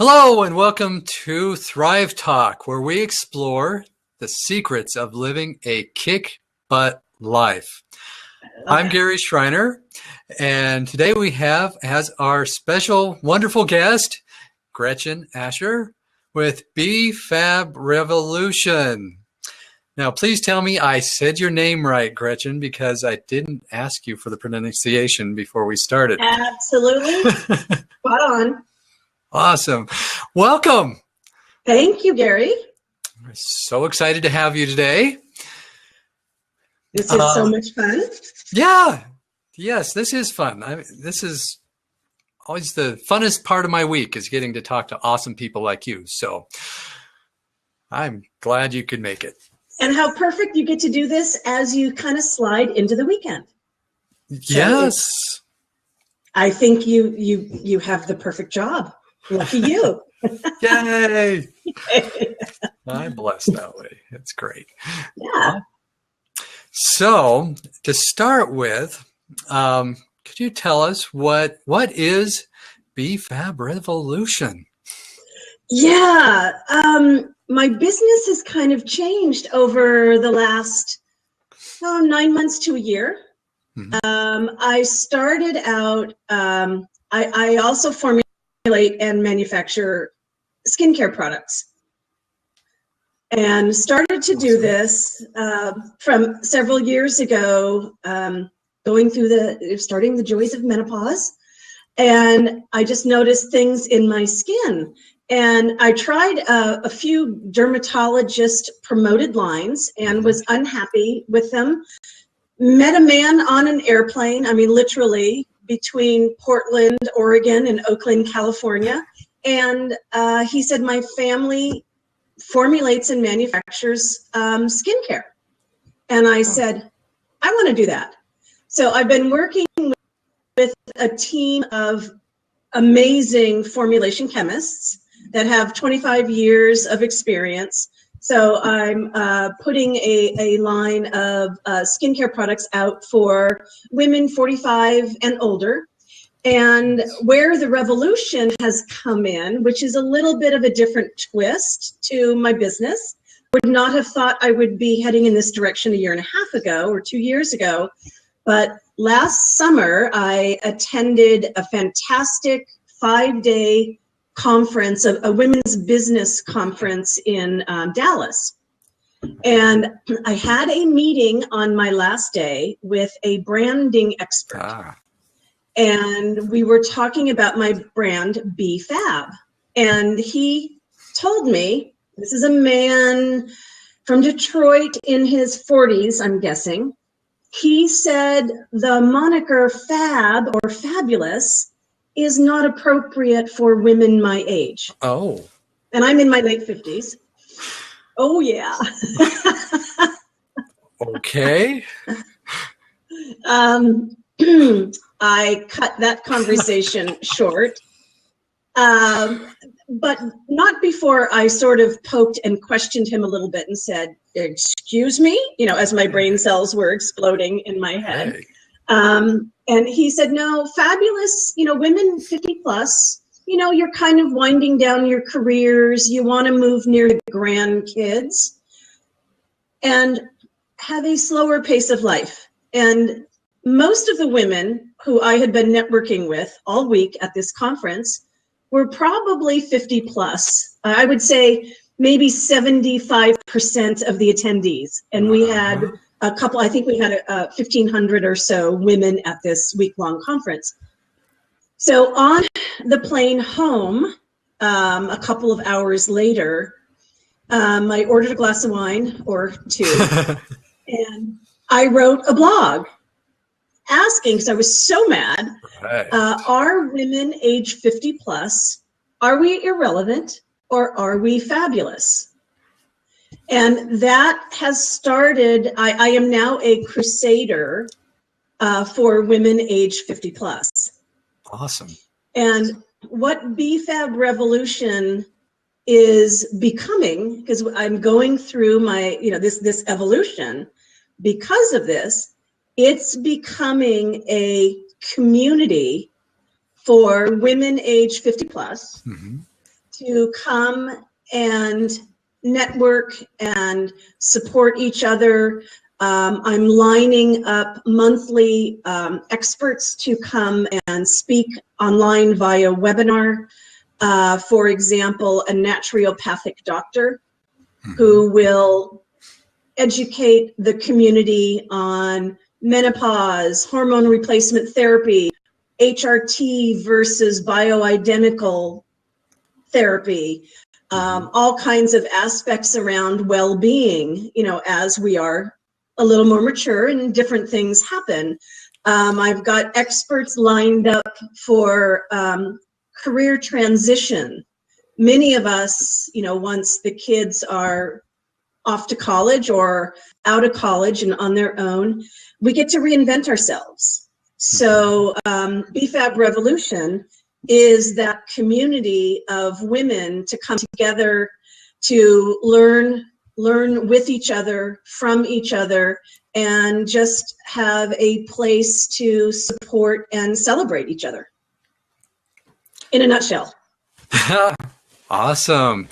Hello and welcome to Thrive Talk, where we explore the secrets of living a kick-butt life. I'm Gary Schreiner, and today we have as our special wonderful guest, Gretchen Asher with BFAB Revolution. Now, please tell me I said your name right, Gretchen, because I didn't ask you for the pronunciation before we started. Absolutely. Spot on. Awesome. Welcome. Thank you, Gary. We're so excited to have you today. This is so much fun. Yeah. Yes, this is fun. This is always the funnest part of my week is getting to talk to awesome people like you. So I'm glad you could make it. And how perfect you get to do this as you kind of slide into the weekend. Yes. I think you have the perfect job. Lucky you. Yay. I'm blessed that way. It's great. Yeah. So to start with, could you tell us what is BFAB Revolution? Yeah. My business has kind of changed over the last 9 months to a year. Mm-hmm. I started out, I also formulate and manufacture skincare products, and started to do this from several years ago, starting the joys of menopause. And I just noticed things in my skin. And I tried a few dermatologist promoted lines and was unhappy with them. Met a man on an airplane, literally, between Portland, Oregon and Oakland, California. And he said, my family formulates and manufactures skincare. And I said, I want to do that. So I've been working with a team of amazing formulation chemists that have 25 years of experience. So I'm putting a line of skincare products out for women 45 and older. And where the revolution has come in, which is a little bit of a different twist to my business, would not have thought I would be heading in this direction a year and a half ago or 2 years ago. But last summer, I attended a fantastic 5-day conference, a women's business conference in Dallas. And I had a meeting on my last day with a branding expert. And we were talking about my brand, BFAB. And he told me, this is a man from Detroit in his 40s, I'm guessing. He said the moniker fab or fabulous is not appropriate for women my age. Oh. And I'm in my late 50s. Oh, yeah. Okay. I cut that conversation short, but not before I sort of poked and questioned him a little bit and said, excuse me, as my brain cells were exploding in my head. Hey. And he said, no, fabulous, women 50 plus, you're kind of winding down your careers. You want to move near the grandkids and have a slower pace of life. And most of the women who I had been networking with all week at this conference were probably 50 plus. I would say maybe 75% of the attendees. And we had a couple, I think we had 1,500 or so women at this week-long conference. So on the plane home, a couple of hours later, I ordered a glass of wine or two, and I wrote a blog asking, because I was so mad, are women age 50 plus, are we irrelevant or are we fabulous? And that has started, I am now a crusader for women age 50 plus. Awesome. And what BFAB Revolution is becoming, because I'm going through my, this evolution, because of this, it's becoming a community for women age 50 plus to come and network and support each other. I'm lining up monthly experts to come and speak online via webinar. For example, a naturopathic doctor who will educate the community on menopause, hormone replacement therapy, HRT versus bioidentical therapy, all kinds of aspects around well-being, you know, as we are a little more mature and different things happen. I've got experts lined up for career transition. Many of us, you know, once the kids are off to college or out of college and on their own, we get to reinvent ourselves. So BFAB Revolution is that community of women to come together to learn with each other, from each other, and just have a place to support and celebrate each other. In a nutshell. Awesome.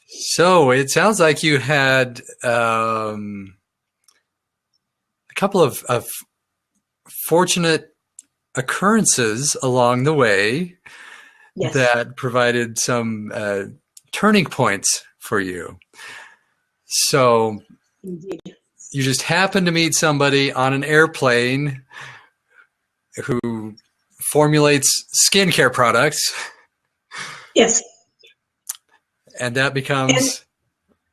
So it sounds like you had a couple of fortunate occurrences along the way. Yes. That provided some turning points for you. So Indeed. You just happened to meet somebody on an airplane who formulates skincare products. Yes. And that becomes...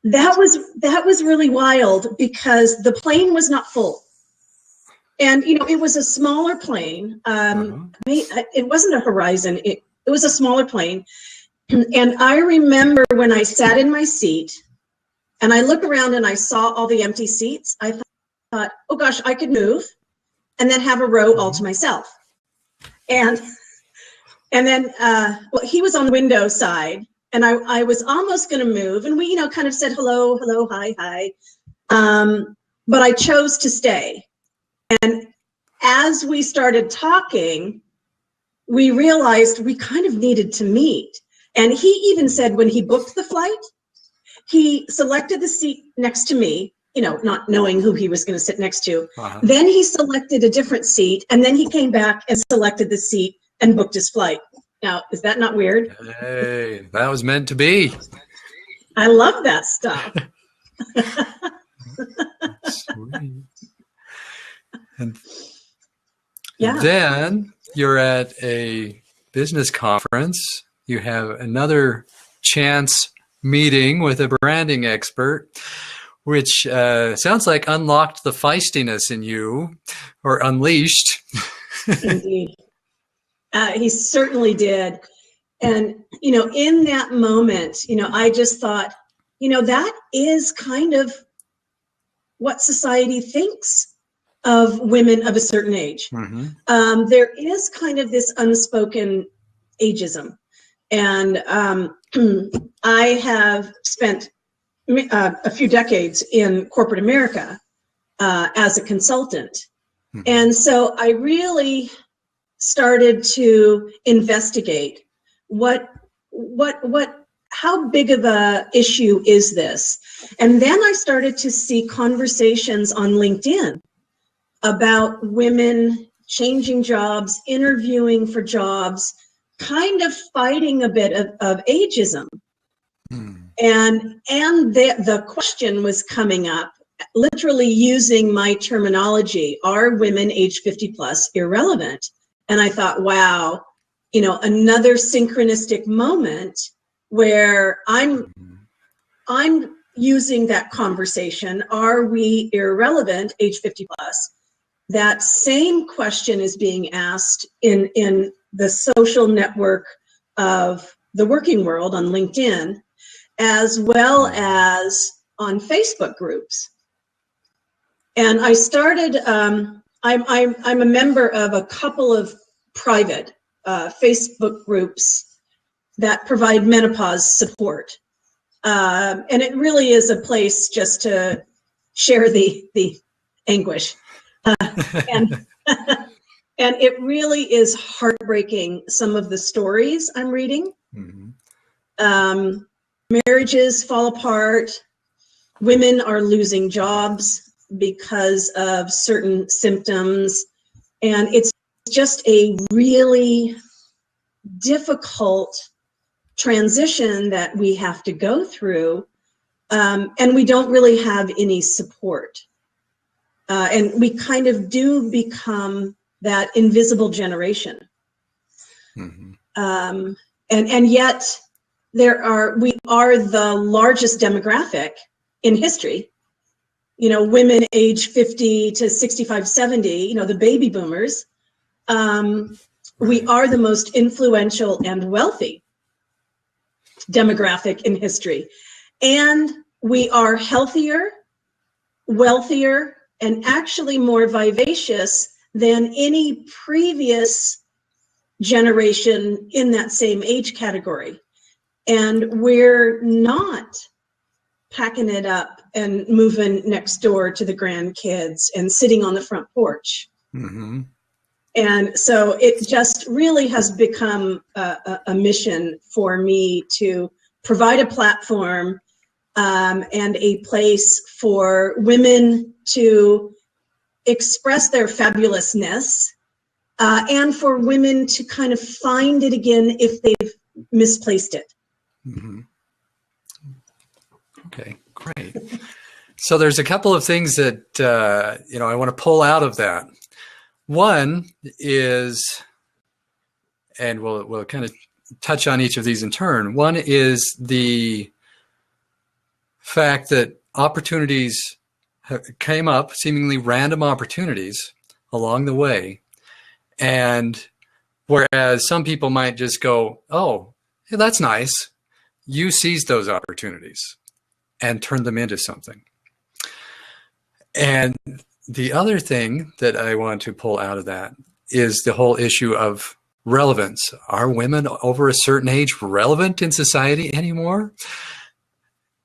And that was really wild because the plane was not full. And, you know, it was a smaller plane. It wasn't a Horizon. It was a smaller plane. And I remember when I sat in my seat and I looked around and I saw all the empty seats, I thought, oh gosh, I could move and then have a row all to myself. And then, well, he was on the window side and I was almost going to move, and we, you know, kind of said hello, hello, hi, hi. But I chose to stay. And as we started talking, we realized we kind of needed to meet. And he even said when he booked the flight, he selected the seat next to me, you know, not knowing who he was going to sit next to. Then he selected a different seat, and then he came back and selected the seat and booked his flight. Now, is that not weird? Hey, that was meant to be. I love that stuff. Sweet. And Yeah. then you're at a business conference. You have another chance meeting with a branding expert, which sounds like unlocked the feistiness in you, or unleashed. Indeed. He certainly did. And, you know, in that moment, you know, I just thought, you know, that is kind of what society thinks of women of a certain age. There is kind of this unspoken ageism. And I have spent a few decades in corporate America as a consultant. And so I really started to investigate how big of a issue is this? And then I started to see conversations on LinkedIn about women changing jobs, interviewing for jobs, kind of fighting a bit of ageism. And the question was coming up, literally using my terminology, are women age 50 plus irrelevant? And I thought, wow, you know, another synchronistic moment where I'm using that conversation, are we irrelevant age 50 plus? That same question is being asked in the social network of the working world on LinkedIn, as well as on Facebook groups. And I started, I'm a member of a couple of private Facebook groups that provide menopause support. And it really is a place just to share the anguish. And it really is heartbreaking, some of the stories I'm reading. Marriages fall apart. Women are losing jobs because of certain symptoms. And it's just a really difficult transition that we have to go through. And we don't really have any support. And we kind of do become that invisible generation. Mm-hmm. And yet we are the largest demographic in history. You know, women age 50 to 65, 70, you know, the baby boomers. We are the most influential and wealthy demographic in history. And we are healthier, wealthier, and actually more vivacious than any previous generation in that same age category. And we're not packing it up and moving next door to the grandkids and sitting on the front porch. Mm-hmm. And so it just really has become a mission for me to provide a platform and a place for women to express their fabulousness and for women to kind of find it again if they've misplaced it. Mm-hmm. Okay, great. So there's a couple of things that I want to pull out of that. One is, and we'll kind of touch on each of these in turn. One is the fact that opportunities came up, seemingly random opportunities along the way. And whereas some people might just go, oh, yeah, that's nice. You seized those opportunities and turned them into something. And the other thing that I want to pull out of that is the whole issue of relevance. Are women over a certain age relevant in society anymore?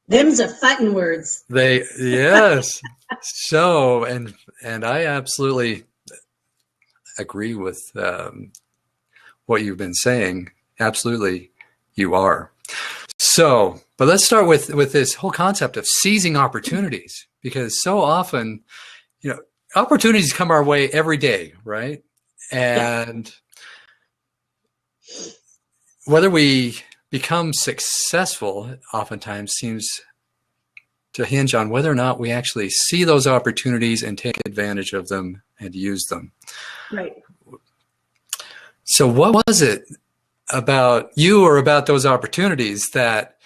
Them's are fighting words. Yes. So, and I absolutely agree with what you've been saying. Absolutely, you are. So, but let's start with this whole concept of seizing opportunities, because so often, opportunities come our way every day, right? And whether we become successful oftentimes seems to hinge on whether or not we actually see those opportunities and take advantage of them and use them. Right. So what was it about you or about those opportunities that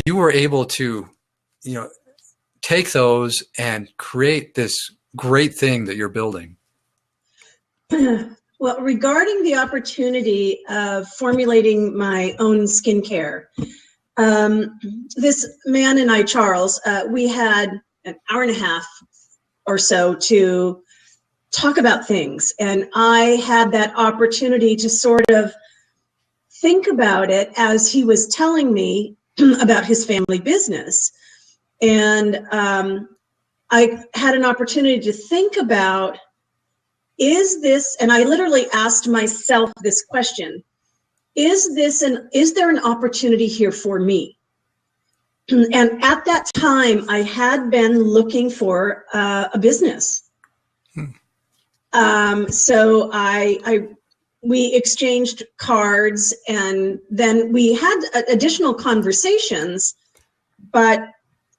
you were able to, take those and create this great thing that you're building? Well, regarding the opportunity of formulating my own skincare, this man and I, Charles, we had an hour and a half or so to talk about things. And I had that opportunity to sort of think about it as he was telling me about his family business. And I had an opportunity to think about, is this, and I literally asked myself this question, is there an opportunity here for me? And at that time, I had been looking for a business. So we exchanged cards, and then we had additional conversations, but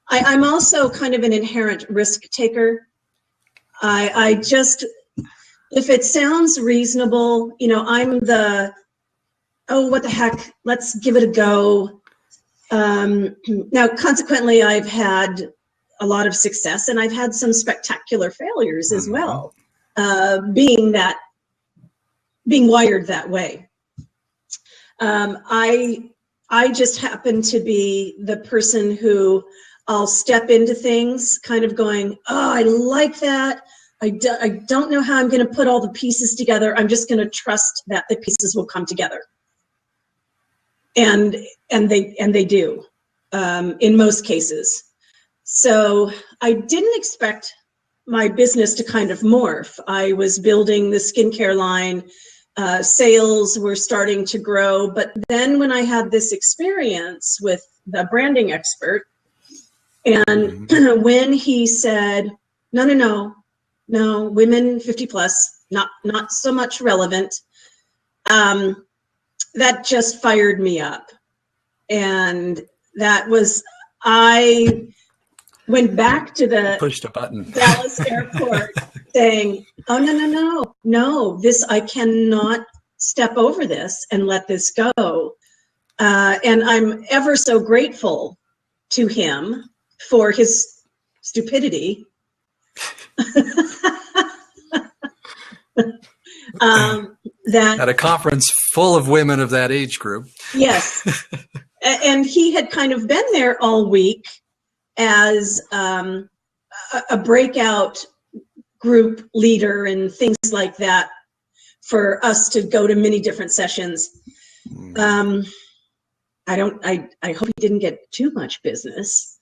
I'm also kind of an inherent risk taker. I just, if it sounds reasonable, I'm the, oh, what the heck, let's give it a go. Now, consequently, I've had a lot of success, and I've had some spectacular failures as well, being wired that way. I just happen to be the person who I'll step into things kind of going, oh, I like that. I don't know how I'm going to put all the pieces together. I'm just going to trust that the pieces will come together. And they do, in most cases. So I didn't expect my business to kind of morph. I was building the skincare line sales were starting to grow. But then when I had this experience with the branding expert, and when he said, no, women 50 plus, not so much relevant, that just fired me up. And that was, I went back to the pushed a button. Dallas airport saying, oh, no, this, I cannot step over this and let this go. And I'm ever so grateful to him for his stupidity. That at a conference full of women of that age group. Yes. And he had kind of been there all week as a breakout group leader and things like that for us to go to many different sessions. I hope he didn't get too much business.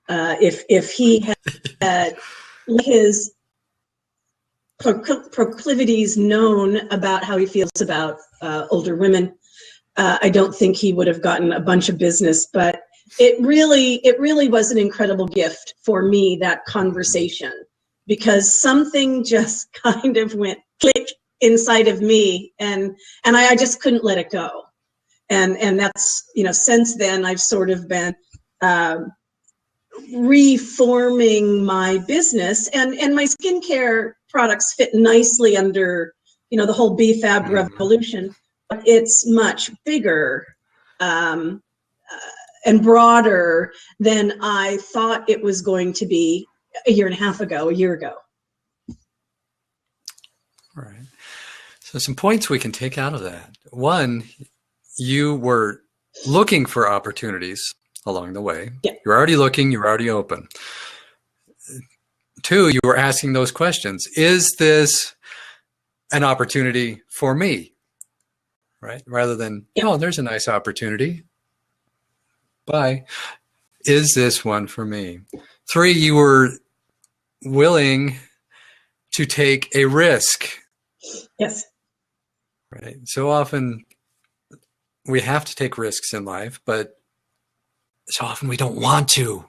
If he had his proclivities known about how he feels about older women, I don't think he would have gotten a bunch of business. But it really was an incredible gift for me, that conversation, because something just kind of went click inside of me, and I just couldn't let it go. And that's, since then I've sort of been reforming my business, and my skincare products fit nicely under, the whole BFAB revolution. But it's much bigger and broader than I thought it was going to be a year ago. All right. So some points we can take out of that. One, you were looking for opportunities along the way. Yeah. You're already looking, you're already open. Two, you were asking those questions. Is this an opportunity for me? Right? Rather than, oh, there's a nice opportunity. Bye. Is this one for me? Three, you were willing to take a risk. Yes. Right. So often we have to take risks in life, but so often we don't want to.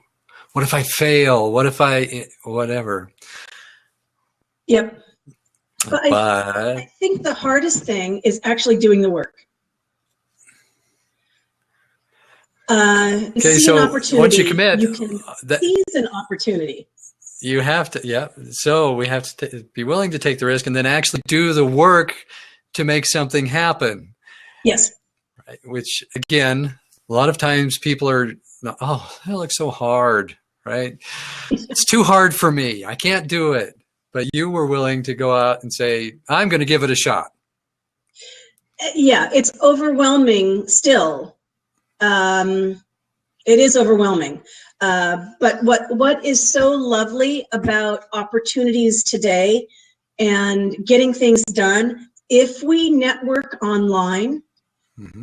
What if I fail? What if whatever? Yep. But I think the hardest thing is actually doing the work. Okay, so once you commit, you can seize an opportunity. You have to, yeah. So we have to be willing to take the risk and then actually do the work to make something happen. Yes. Right. Which, again, a lot of times people are, oh, that looks so hard, right? It's too hard for me. I can't do it. But you were willing to go out and say, I'm going to give it a shot. Yeah, it's overwhelming still. It is overwhelming. But what is so lovely about opportunities today and getting things done, if we network online,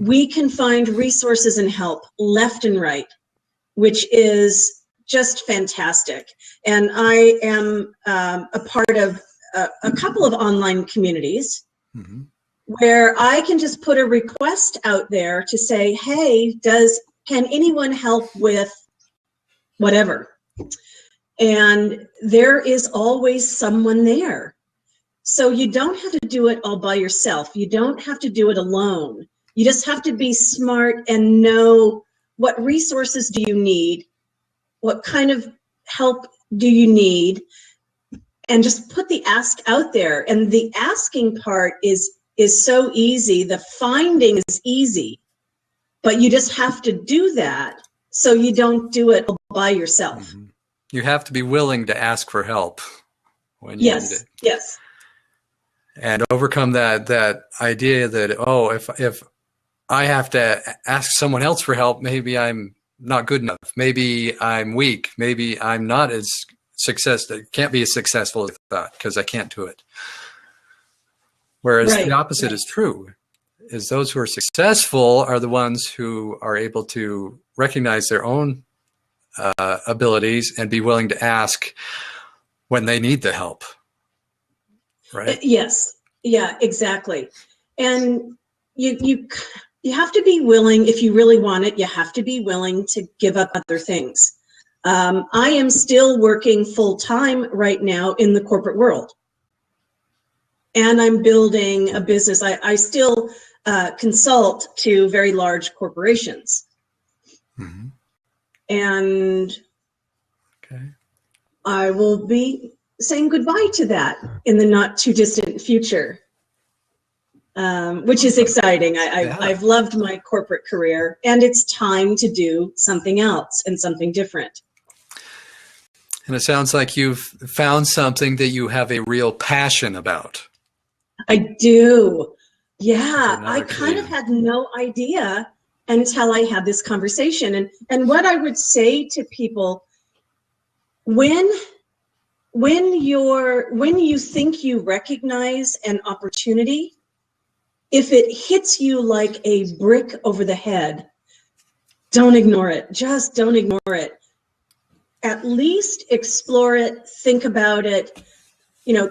we can find resources and help left and right, which is just fantastic. And I am a part of a couple of online communities where I can just put a request out there to say, hey, can anyone help with whatever? And there is always someone there. So you don't have to do it all by yourself. You don't have to do it alone. You just have to be smart and know what resources do you need, what kind of help do you need, and just put the ask out there. And the asking part is so easy. The finding is easy, but you just have to do that so you don't do it all by yourself. You have to be willing to ask for help when you need it. Yes. And overcome that idea that, oh, if I have to ask someone else for help, maybe I'm not good enough. Maybe I'm weak. Maybe I'm not as can't be as successful as I thought because I can't do it. Whereas the opposite is true, is those who are successful are the ones who are able to recognize their own abilities and be willing to ask when they need the help. Right? Yes. Yeah, exactly. And you have to be willing, if you really want it, you have to be willing to give up other things. I am still working full time right now in the corporate world. And I'm building a business. I still consult to very large corporations. Mm-hmm. And Okay. I will be saying goodbye to that in the not too distant future, which is exciting. I've loved my corporate career, and it's time to do something else and something different. And it sounds like you've found something that you have a real passion about. I do. Yeah, I Another kind of occasion. had no idea until I had this conversation. And what I would say to people, when you think you recognize an opportunity, if it hits you like a brick over the head, don't ignore it. Just don't ignore it. At least explore it, think about it,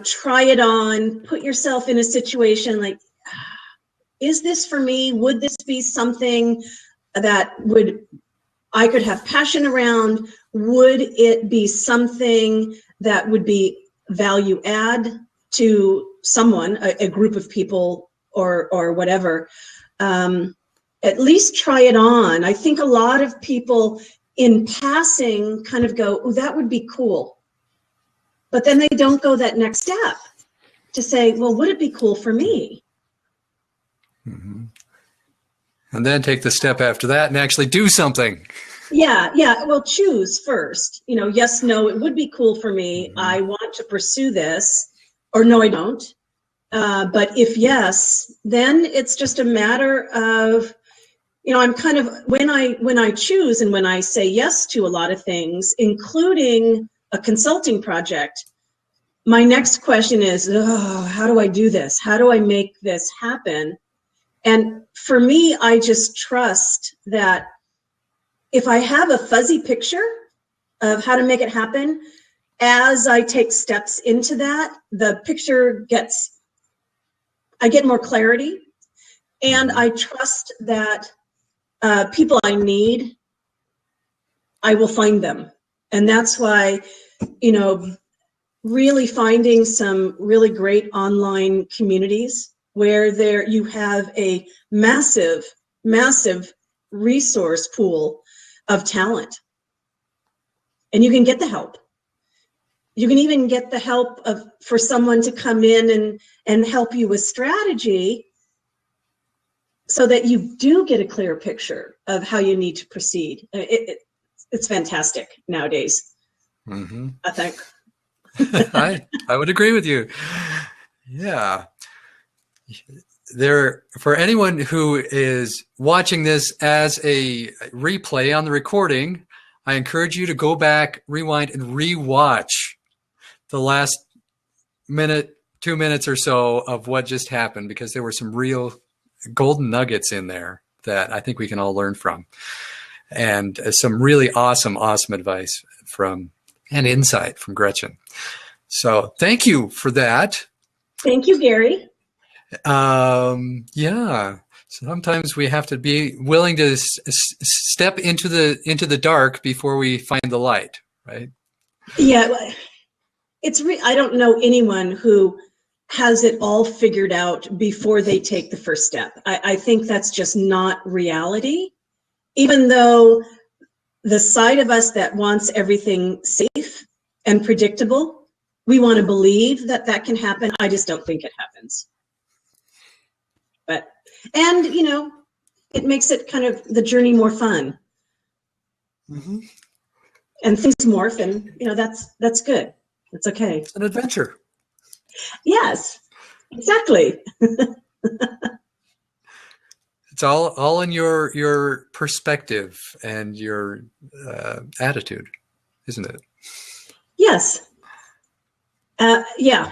try it on, put yourself in a situation like, is this for me? Would this be something that I could have passion around? Would it be something that would be value add to someone, a group of people or whatever? At least try it on. I think a lot of people in passing kind of go, oh, that would be cool. But then they don't go that next step to say, well, would it be cool for me? Mm-hmm. And then take the step after that and actually do something. Yeah. Well, choose first. Yes, no, it would be cool for me. Mm-hmm. I want to pursue this, or no, I don't. But if yes, then it's just a matter of, I'm kind of, when I choose and when I say yes to a lot of things, including a consulting project, my next question is, how do I do this? How do I make this happen? And for me, I just trust that if I have a fuzzy picture of how to make it happen, as I take steps into that, the picture I get more clarity, and I trust that people I need, I will find them. And that's why, really finding some really great online communities where you have a massive, massive resource pool of talent. And you can get the help. You can even get the help for someone to come in and help you with strategy so that you do get a clear picture of how you need to proceed. It's fantastic nowadays. Mm-hmm. I think. I would agree with you. Yeah. For anyone who is watching this as a replay on the recording, I encourage you to go back, rewind, and rewatch the last 2 minutes or so of what just happened, because there were some real golden nuggets in there that I think we can all learn from, and some really awesome advice and insight from Gretchen. So thank you for that. Thank you, Gary. Yeah. Sometimes we have to be willing to step into the dark before we find the light, right? Yeah. I don't know anyone who has it all figured out before they take the first step. I think that's just not reality. Even though the side of us that wants everything safe and predictable, we want to believe that can happen. I just don't think it happens. And it makes it kind of the journey more fun. Mm-hmm. And things morph, and that's good. It's okay. It's an adventure. Yes, exactly. It's all in your perspective and your attitude, isn't it? Yes. Yeah.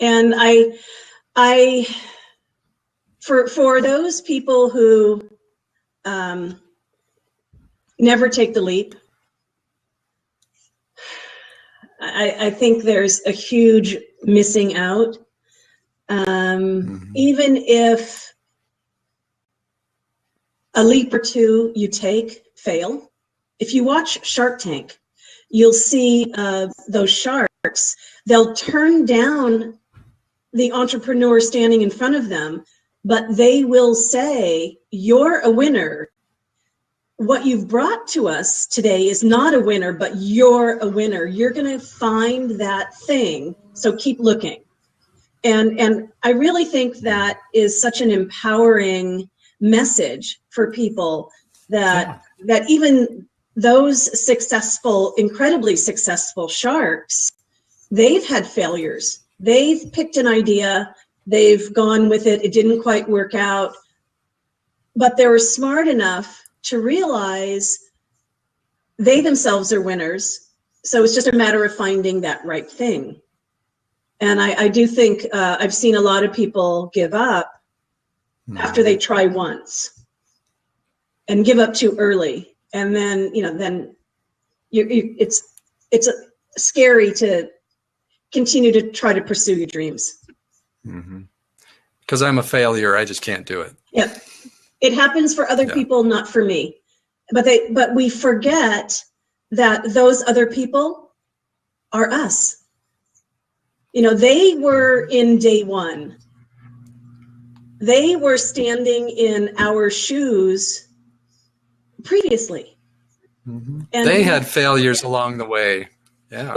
And I for those people who never take the leap, I think there's a huge missing out. Even if a leap or two you take fail. If you watch Shark Tank, you'll see those sharks. They'll turn down the entrepreneur standing in front of them, but they will say, "You're a winner. What you've brought to us today is not a winner, but you're a winner. You're going to find that thing, so keep looking." And I really think that is such an empowering message for people, that even those successful, incredibly successful sharks, they've had failures. They've picked an idea, they've gone with it, it didn't quite work out, but they were smart enough to realize they themselves are winners. So it's just a matter of finding that right thing. And I do think I've seen a lot of people give up after they try once and give up too early. And then, it's scary to continue to try to pursue your dreams. Because I'm a failure, I just can't do it. Yeah, it happens for other people, not for me. But we forget that those other people are us. They were in day one. They were standing in our shoes previously. And they had failures along the way. Yeah.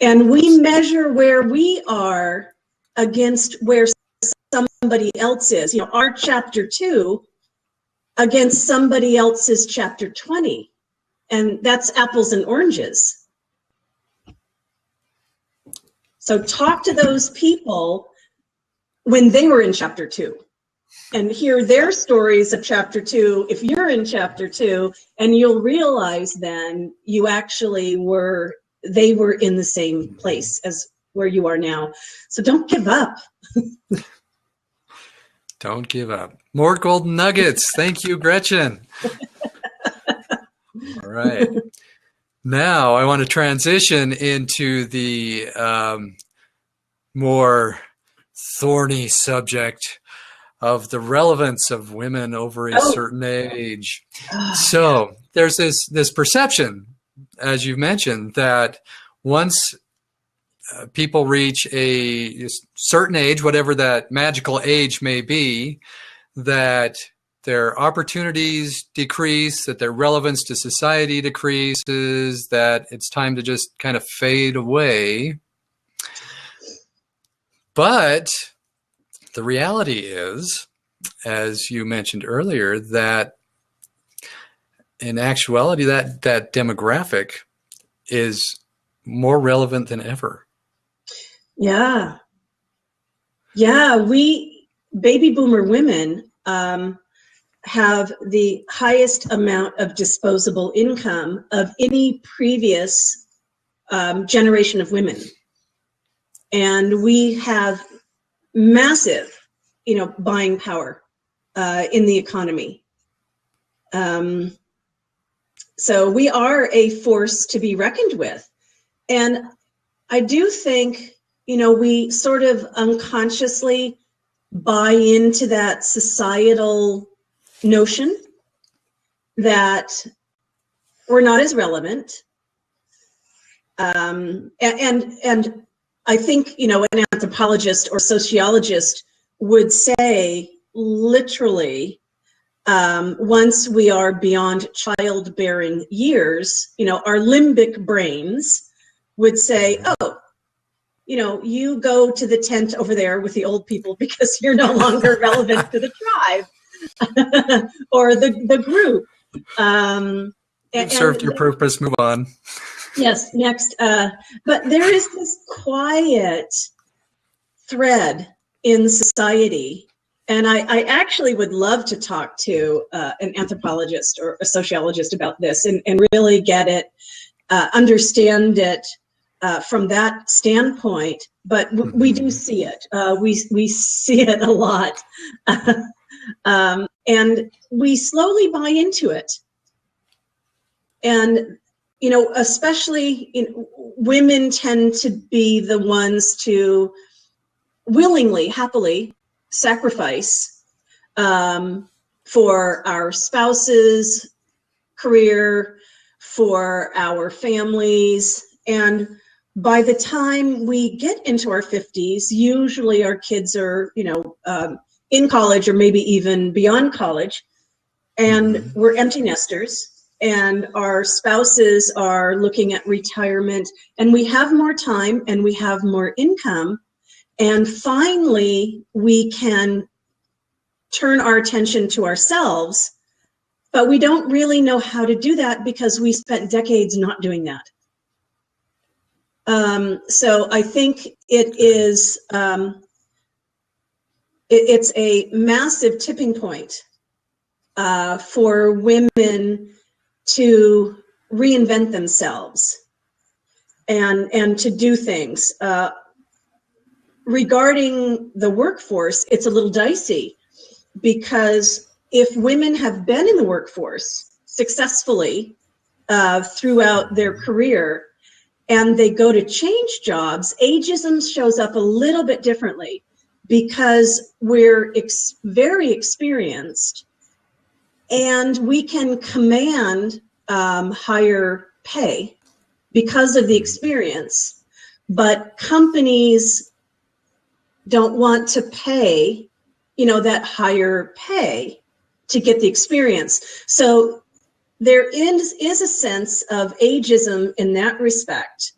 And we measure where we are against where somebody else is. Our chapter 2 against somebody else's chapter 20. And that's apples and oranges. So talk to those people when they were in chapter 2 and hear their stories of chapter 2 if you're in chapter 2, and you'll realize then you actually they were in the same place as where you are now. So don't give up. Don't give up. More golden nuggets. Thank you, Gretchen. All right. Now I want to transition into the more thorny subject of the relevance of women over a certain age. So there's this perception, as you mentioned, that once people reach a certain age, whatever that magical age may be, that their opportunities decrease, that their relevance to society decreases, that it's time to just kind of fade away. But the reality is, as you mentioned earlier, that in actuality, that demographic is more relevant than ever. Yeah. We baby boomer women have the highest amount of disposable income of any previous generation of women. And we have massive, buying power in the economy. So we are a force to be reckoned with. And I do think, we sort of unconsciously buy into that societal notion that we're not as relevant. And I think, an anthropologist or sociologist would say literally, once we are beyond childbearing years, our limbic brains would say, oh, you go to the tent over there with the old people because you're no longer relevant to the tribe or the group. You've served your purpose, move on. Yes, next. But there is this quiet thread in society, and I actually would love to talk to an anthropologist or a sociologist about this and really get it, understand it from that standpoint. But we do see it. We see it a lot. And we slowly buy into it. And especially women tend to be the ones to willingly, happily sacrifice for our spouses, career, for our families. And by the time we get into our 50s, usually our kids are, in college or maybe even beyond college, and we're empty nesters, and our spouses are looking at retirement, and we have more time and we have more income. And finally, we can turn our attention to ourselves, but we don't really know how to do that because we spent decades not doing that. So I think it's a massive tipping point for women to reinvent themselves and to do things. Regarding the workforce, it's a little dicey, because if women have been in the workforce successfully throughout their career and they go to change jobs, ageism shows up a little bit differently, because we're very experienced and we can command higher pay because of the experience, but companies don't want to pay, that higher pay to get the experience. So there is a sense of ageism in that respect,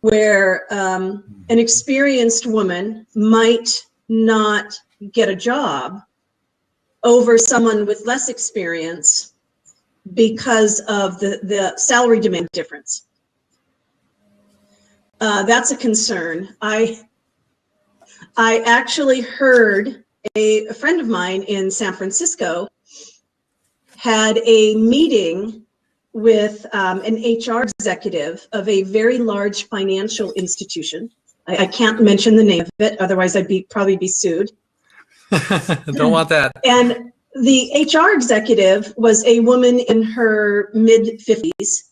where an experienced woman might not get a job over someone with less experience because of the salary demand difference. That's a concern. I actually heard a friend of mine in San Francisco had a meeting with an HR executive of a very large financial institution. I can't mention the name of it, otherwise I'd probably be sued. Don't want that. And the HR executive was a woman in her mid-50s.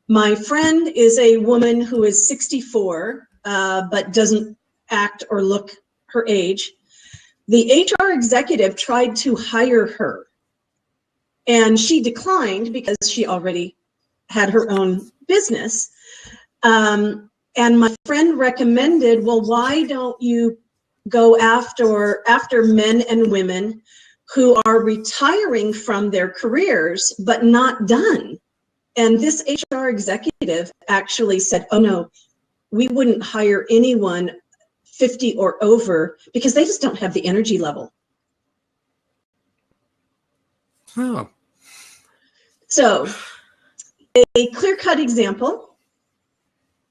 My friend is a woman who is 64, but doesn't act or look her age. The HR executive tried to hire her, and she declined because she already had her own business. And my friend recommended, well, why don't you go after men and women who are retiring from their careers but not done? And this HR executive actually said, oh no, we wouldn't hire anyone 50 or over because they just don't have the energy level. Oh. So a clear-cut example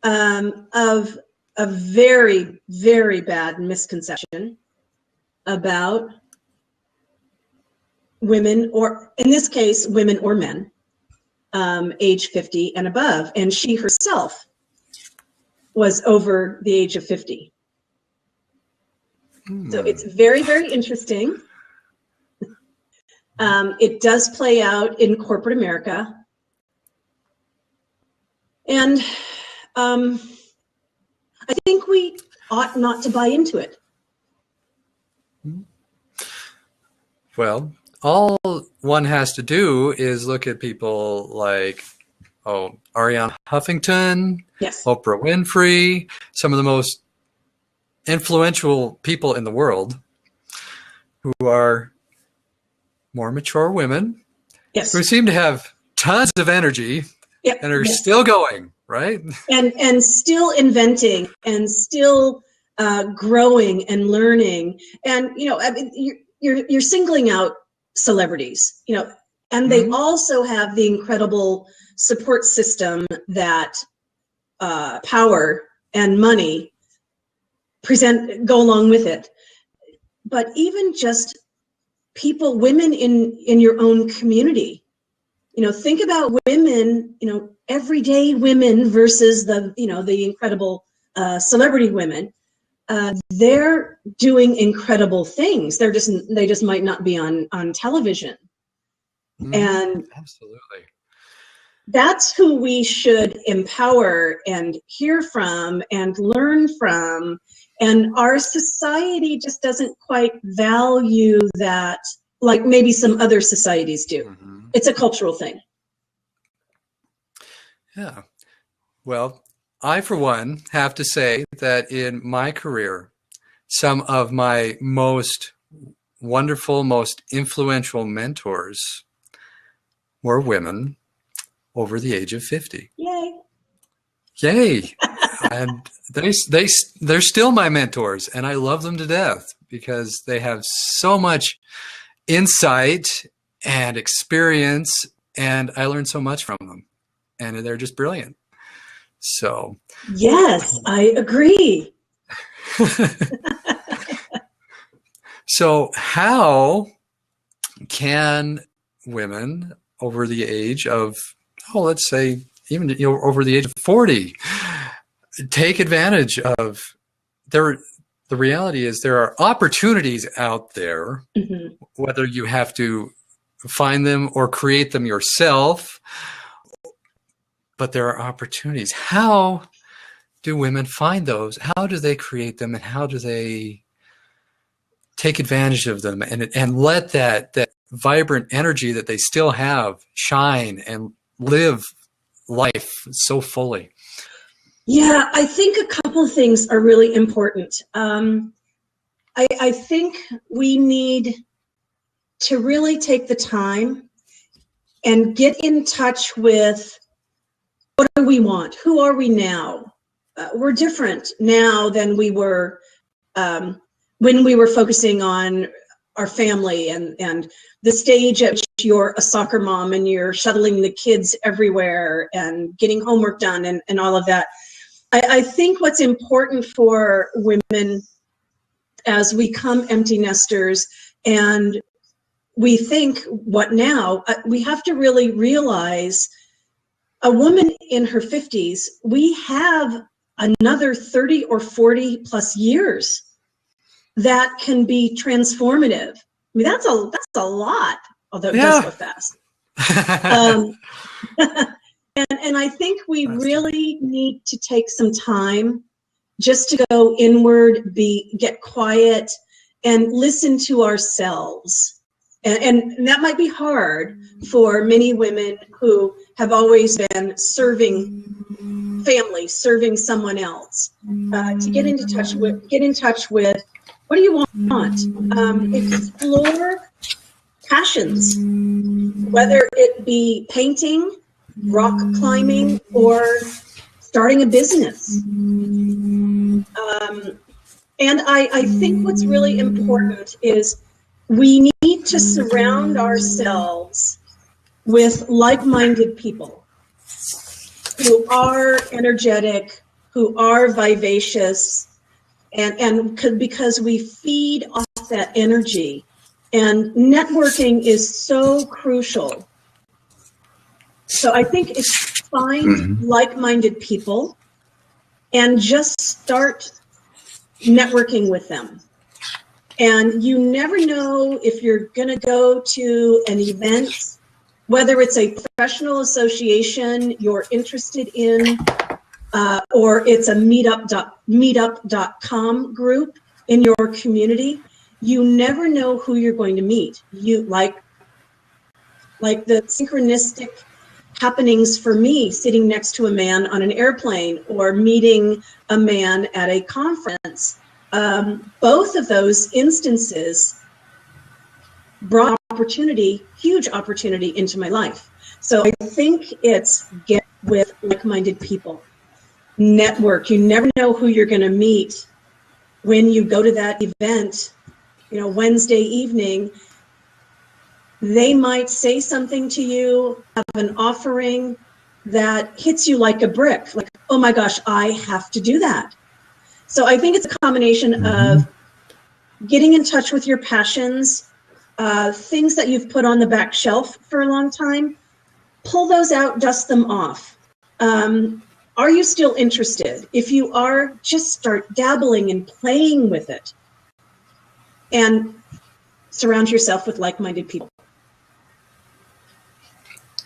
of a very, very bad misconception about women, or in this case, women or men, age 50 and above. And she herself was over the age of 50. So it's very, very interesting. It does play out in corporate America. And I think we ought not to buy into it. Well, all one has to do is look at people like, Ariana Huffington, Yes. Oprah Winfrey, some of the most influential people in the world who are more mature women, Yes. who seem to have tons of energy, Yep. and are Yes. still going, right? And still inventing and still growing and learning. And I mean, you're singling out celebrities, and they also have the incredible support system that power and money go along with it. But even just people, women in your own community, think about women, everyday women versus the incredible celebrity women. They're doing incredible things. They just might not be on television. And absolutely. that's who we should empower and hear from and learn from. And our society just doesn't quite value that like maybe some other societies do. Mm-hmm. It's a cultural thing. Yeah. Well, I, for one, have to say that in my career, some of my most wonderful, most influential mentors were women over the age of 50. Yay. Yay. And they're still my mentors, and I love them to death because they have so much insight and experience, and I learn so much from them, and they're just brilliant. So yes, I agree. So how can women over the age of, let's say even over the age of 40 take advantage of the reality is there are opportunities out there, mm-hmm. whether you have to find them or create them yourself, but there are opportunities. How do women find those? How do they create them, and how do they take advantage of them and let that vibrant energy that they still have shine and live life so fully? Yeah, I think a couple of things are really important. I think we need to really take the time and get in touch with what do we want? Who are we now? We're different now than we were when we were focusing on our family and the stage at which you're a soccer mom and you're shuttling the kids everywhere and getting homework done and all of that. I think what's important for women as we come empty nesters and we think, what now? We have to really realize a woman in her 50s, we have another 30 or 40 plus years that can be transformative. I mean, that's a lot, although it does go fast. And I think we really need to take some time just to go inward, get quiet, and listen to ourselves. And that might be hard for many women who have always been serving family, serving someone else, to get in touch with what do you want? Explore passions, whether it be painting, rock climbing, or starting a business. And I think what's really important is we need to surround ourselves with like-minded people who are energetic, who are vivacious, and because we feed off that energy. And networking is so crucial. So I think it's find like-minded people and just start networking with them. And you never know if you're going to go to an event, whether it's a professional association you're interested in, or it's a meetup.com group in your community. You never know who you're going to meet. You like the synchronistic happenings for me, sitting next to a man on an airplane or meeting a man at a conference. Both of those instances brought huge opportunity into my life. So I think it's get with like-minded people, network. You never know who you're going to meet when you go to that event. Wednesday evening, they might say something to you, have an offering that hits you like a brick, like, oh my gosh, I have to do that. So I think it's a combination of getting in touch with your passions, things that you've put on the back shelf for a long time, pull those out, dust them off. Are you still interested? If you are, just start dabbling and playing with it. And surround yourself with like-minded people.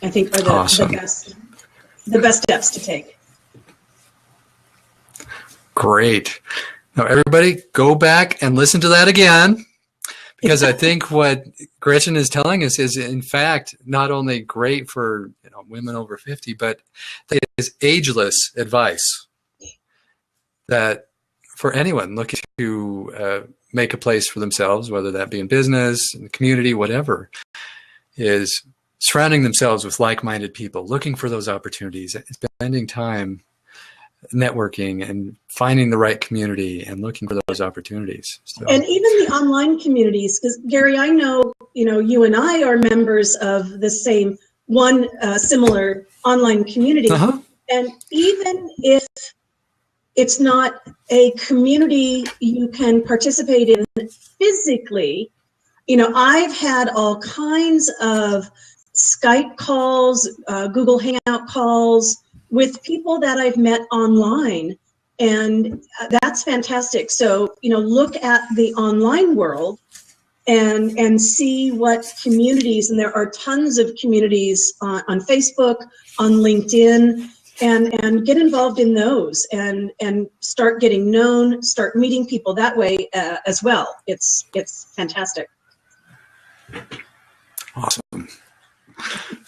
I think are the best. the best steps to take. Great. Now, everybody, go back and listen to that again, because I think what Gretchen is telling us is, in fact, not only great for women over 50, but it is ageless advice that for anyone looking to make a place for themselves, whether that be in business, in the community, whatever, is surrounding themselves with like-minded people, looking for those opportunities, spending time networking and finding the right community and looking for those opportunities. So. And even the online communities, because Gary, I know, you and I are members of the same one similar online community. Uh-huh. And even if it's not a community you can participate in physically, I've had all kinds of Skype calls, Google Hangout calls with people that I've met online, and that's fantastic. So, look at the online world and see what communities, and there are tons of communities on Facebook, on LinkedIn, and get involved in those and start getting known, start meeting people that way as well. It's fantastic. Awesome.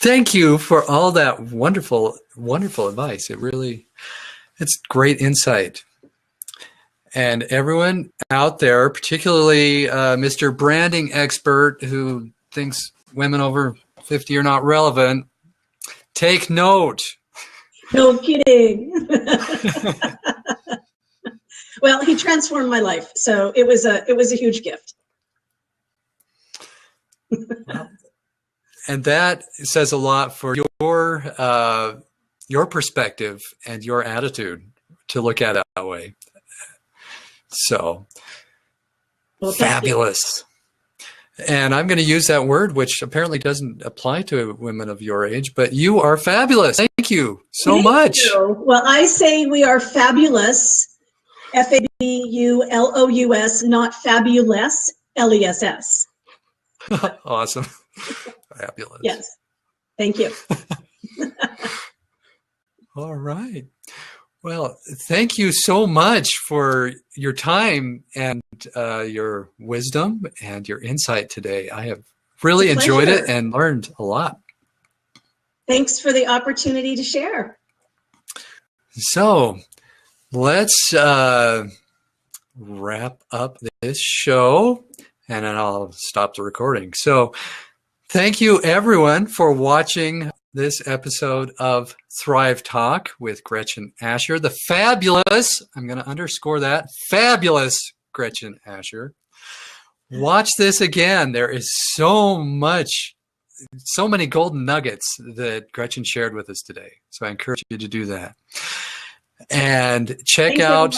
Thank you for all that wonderful, wonderful advice. It's great insight. And everyone out there, particularly Mr. Branding Expert who thinks women over 50 are not relevant, take note. No kidding. Well, he transformed my life, so it was a huge gift. Well, and that says a lot for your perspective and your attitude to look at it that way. So, well, fabulous. And I'm going to use that word, which apparently doesn't apply to women of your age, but you are fabulous. Thank you so much. You. Well, I say we are fabulous, Fabulous, not fabulous, LESS. Awesome. Fabulous. Yes. Thank you. All right. Well, thank you so much for your time and your wisdom and your insight today. I have really enjoyed it and learned a lot. Thanks for the opportunity to share. So let's wrap up this show, and then I'll stop the recording. So thank you, everyone, for watching this episode of Thrive Talk with Gretchen Asher, the fabulous, I'm going to underscore that, fabulous Gretchen Asher. Watch this again. There is so many golden nuggets that Gretchen shared with us today. So I encourage you to do that. And check out,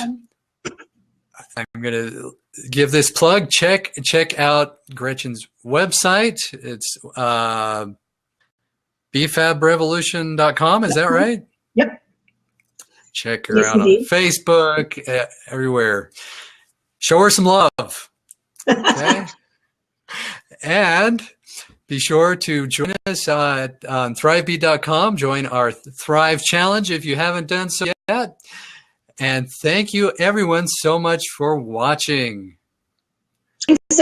I'm going to give this plug, check out Gretchen's website. It's bfabrevolution.com. Is that right? Yep. Check her out on Facebook, everywhere. Show her some love. Okay. And be sure to join us on thriveb.com. Join our Thrive Challenge if you haven't done so yet. And thank you, everyone, so much for watching. Thanks,